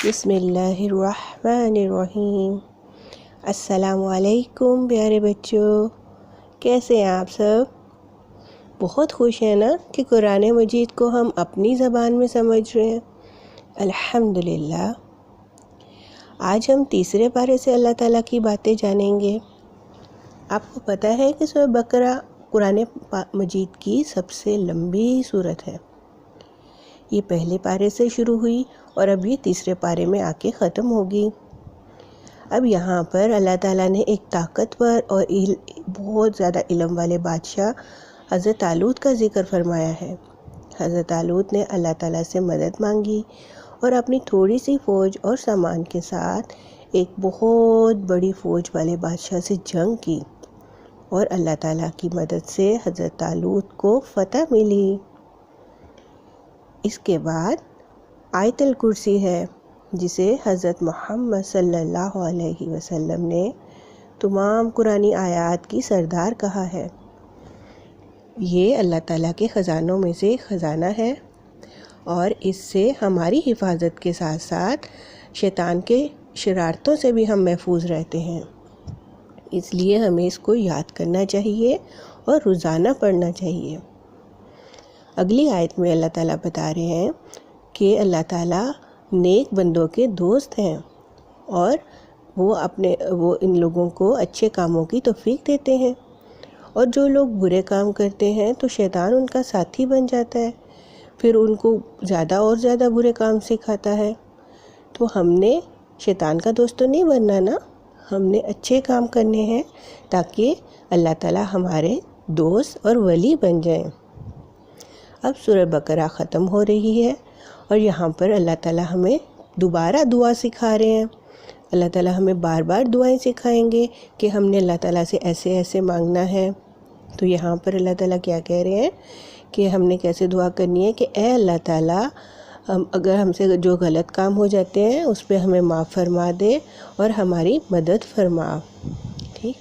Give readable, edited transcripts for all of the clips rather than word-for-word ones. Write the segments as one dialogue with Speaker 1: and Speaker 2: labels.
Speaker 1: بسم اللہ الرحمن الرحیم۔ السلام علیکم پیارے بچوں، کیسے ہیں آپ سب؟ بہت خوش ہیں نا کہ قرآن مجید کو ہم اپنی زبان میں سمجھ رہے ہیں۔ الحمدللہ۔ آج ہم تیسرے پارے سے اللہ تعالیٰ کی باتیں جانیں گے۔ آپ کو پتہ ہے کہ سورہ بقرہ قرآن مجید کی سب سے لمبی سورت ہے۔ یہ پہلے پارے سے شروع ہوئی اور اب یہ تیسرے پارے میں آ کے ختم ہوگی۔ اب یہاں پر اللہ تعالیٰ نے ایک طاقتور اور بہت زیادہ علم والے بادشاہ حضرت طالوت کا ذکر فرمایا ہے۔ حضرت طالوت نے اللہ تعالیٰ سے مدد مانگی اور اپنی تھوڑی سی فوج اور سامان کے ساتھ ایک بہت بڑی فوج والے بادشاہ سے جنگ کی اور اللہ تعالیٰ کی مدد سے حضرت طالوت کو فتح ملی۔ اس کے بعد آیت الکرسی ہے، جسے حضرت محمد صلی اللہ علیہ وسلم نے تمام قرآنی آیات کی سردار کہا ہے۔ یہ اللہ تعالیٰ کے خزانوں میں سے خزانہ ہے اور اس سے ہماری حفاظت کے ساتھ ساتھ شیطان کے شرارتوں سے بھی ہم محفوظ رہتے ہیں۔ اس لیے ہمیں اس کو یاد کرنا چاہیے اور روزانہ پڑھنا چاہیے۔ اگلی آیت میں اللہ تعالیٰ بتا رہے ہیں کہ اللہ تعالیٰ نیک بندوں کے دوست ہیں اور وہ ان لوگوں کو اچھے کاموں کی توفیق دیتے ہیں، اور جو لوگ برے کام کرتے ہیں تو شیطان ان کا ساتھی بن جاتا ہے، پھر ان کو زیادہ اور زیادہ برے کام سکھاتا ہے۔ تو ہم نے شیطان کا دوست تو نہیں بننا نا، ہم نے اچھے کام کرنے ہیں تاکہ اللہ تعالیٰ ہمارے دوست اور ولی بن جائیں۔ اب سورہ بقرہ ختم ہو رہی ہے اور یہاں پر اللہ تعالیٰ ہمیں دوبارہ دعا سکھا رہے ہیں۔ اللہ تعالیٰ ہمیں بار بار دعائیں سکھائیں گے کہ ہم نے اللہ تعالیٰ سے ایسے ایسے مانگنا ہے۔ تو یہاں پر اللہ تعالیٰ کیا کہہ رہے ہیں کہ ہم نے کیسے دعا کرنی ہے کہ اے اللہ تعالیٰ، اگر ہم سے جو غلط کام ہو جاتے ہیں اس پہ ہمیں معاف فرما دے اور ہماری مدد فرما۔ ٹھیک،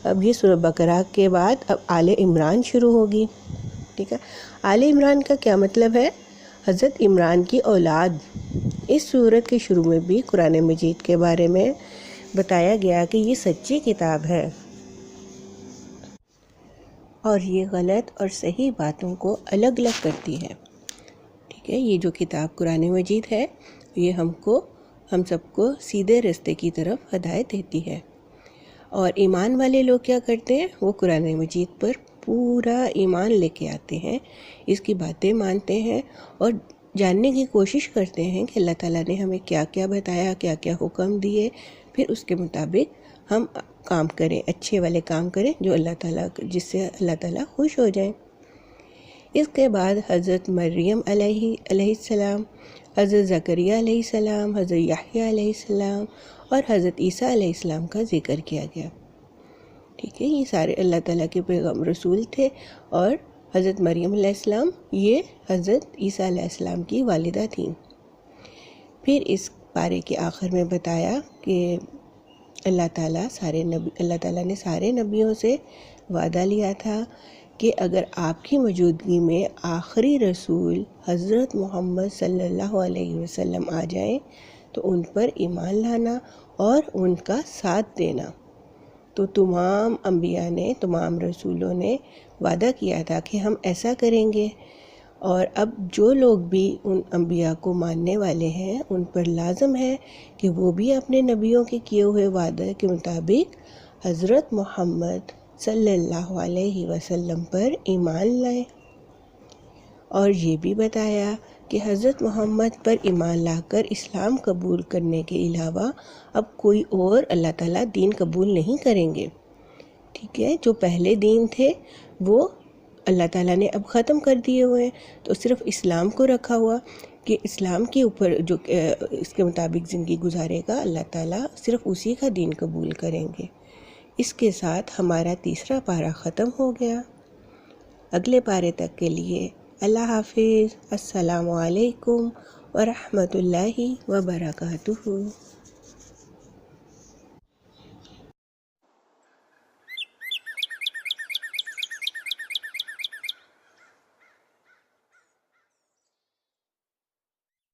Speaker 1: اب یہ سورہ بقرہ کے بعد اب آل عمران شروع ہوگی۔ ٹھیک ہے، آل عمران کا کیا مطلب ہے؟ حضرت عمران کی اولاد۔ اس سورت کے شروع میں بھی قرآن مجید کے بارے میں بتایا گیا کہ یہ سچی کتاب ہے اور یہ غلط اور صحیح باتوں کو الگ الگ کرتی ہے۔ ٹھیک ہے، یہ جو کتاب قرآن مجید ہے یہ ہم سب کو سیدھے راستے کی طرف ہدایت دیتی ہے، اور ایمان والے لوگ کیا کرتے ہیں؟ وہ قرآن مجید پر پورا ایمان لے کے آتے ہیں، اس کی باتیں مانتے ہیں اور جاننے کی کوشش کرتے ہیں کہ اللہ تعالیٰ نے ہمیں کیا کیا بتایا، کیا کیا حکم دیے، پھر اس کے مطابق ہم کام کریں، اچھے والے کام کریں جو جس سے اللہ تعالیٰ خوش ہو جائیں۔ اس کے بعد حضرت مریم علیہ السلام، حضرت زکریا علیہ السلام، حضرت یحییٰ علیہ السلام اور حضرت عیسیٰ علیہ السلام کا ذکر کیا گیا۔ ٹھیک ہے، یہ سارے اللہ تعالیٰ کے پیغمبر رسول تھے، اور حضرت مریم علیہ السلام یہ حضرت عیسیٰ علیہ السلام کی والدہ تھیں۔ پھر اس پارے کے آخر میں بتایا کہ اللہ تعالیٰ نے سارے نبیوں سے وعدہ لیا تھا کہ اگر آپ کی موجودگی میں آخری رسول حضرت محمد صلی اللہ علیہ وسلم آ جائیں تو ان پر ایمان لانا اور ان کا ساتھ دینا۔ تو تمام انبیاء نے، تمام رسولوں نے وعدہ کیا تھا کہ ہم ایسا کریں گے، اور اب جو لوگ بھی ان انبیاء کو ماننے والے ہیں ان پر لازم ہے کہ وہ بھی اپنے نبیوں کے کیے ہوئے وعدے کے مطابق حضرت محمد صلی اللہ علیہ وسلم پر ایمان لائیں۔ اور یہ بھی بتایا کہ حضرت محمد پر ایمان لا کر اسلام قبول کرنے کے علاوہ اب کوئی اور اللہ تعالیٰ دین قبول نہیں کریں گے۔ ٹھیک ہے، جو پہلے دین تھے وہ اللہ تعالیٰ نے اب ختم کر دیے ہوئے ہیں، تو صرف اسلام کو رکھا ہوا کہ اسلام کے اوپر جو اس کے مطابق زندگی گزارے گا اللہ تعالیٰ صرف اسی کا دین قبول کریں گے۔ اس کے ساتھ ہمارا تیسرا پارہ ختم ہو گیا۔ اگلے پارے تک کے لیے اللہ حافظ۔ السلام علیکم ورحمۃ اللہ وبرکاتہ۔